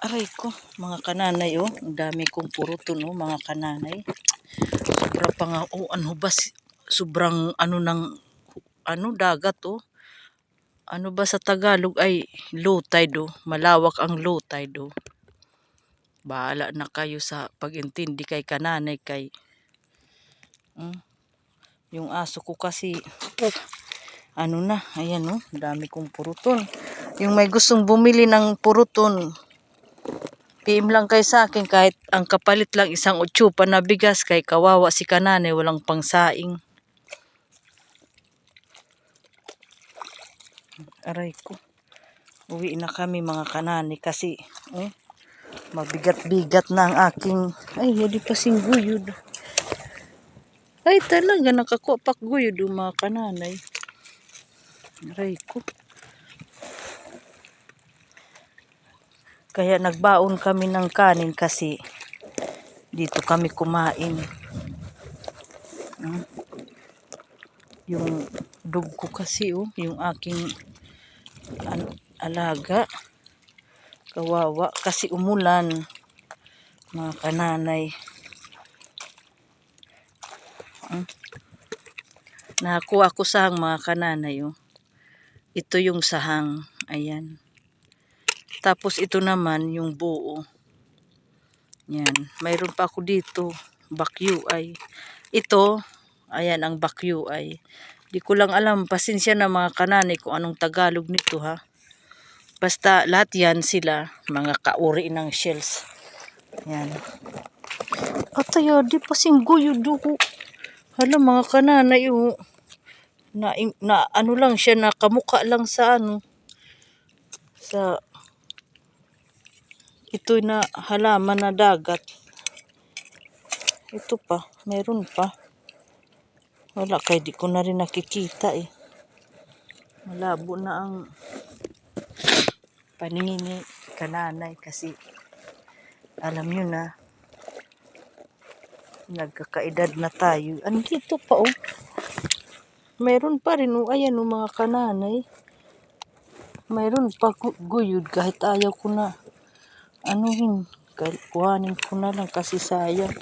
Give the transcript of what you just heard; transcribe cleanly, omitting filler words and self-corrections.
Aray ko, mga kananay oh. Ang dami kong puruton oh, mga kananay. Sobra pa nga oh, ano ba, sobrang ano ng dagat oh. Ano ba sa Tagalog ay low tide oh. Malawak ang low tide oh. Bahala na kayo sa pag-intindi kay kananay kay yung aso ko kasi ano na, ayan oh, dami kong puruton. Yung may gustong bumili ng puruton, PM lang kayo sa akin kahit ang kapalit lang isang utsupa na bigas kay kawawa si kananay walang pangsaing. Aray ko. Uwi na kami mga kananay kasi mabigat-bigat na ang aking hindi pa singguyod. Ay talaga nakakuapak guyod mga kananay. Aray ko. Kaya nagbaon kami ng kanin kasi dito kami kumain. Yung dog ko kasi yung aking alaga. Kawawa kasi umulan mga kananay. Nakakuha ko sahang mga kananay Ito yung sahang. Ayan. Tapos ito naman yung buo. Yan. Mayroon pa ako dito. Bakyu ay. Ito. Ayan ang bakyu ay. Di ko lang alam. Pasensya na mga kananay kung anong Tagalog nito ha. Basta lahat yan sila. Mga kauri ng shells. Yan. At ayo. Di pa singguyo duho. Hala mga kananay na ano lang siya. Nakamuka lang sa sa ito na halaman na dagat. Ito pa, meron pa. Wala kay di ko na rin nakikita Malabo na ang paningin ni kananay kasi alam nyo na nagkakaedad na tayo. Andito pa Meron pa rin ayan mga kananay. Meron pa guyod kahit ayaw ko na kuhanin ko na lang kasi sayang.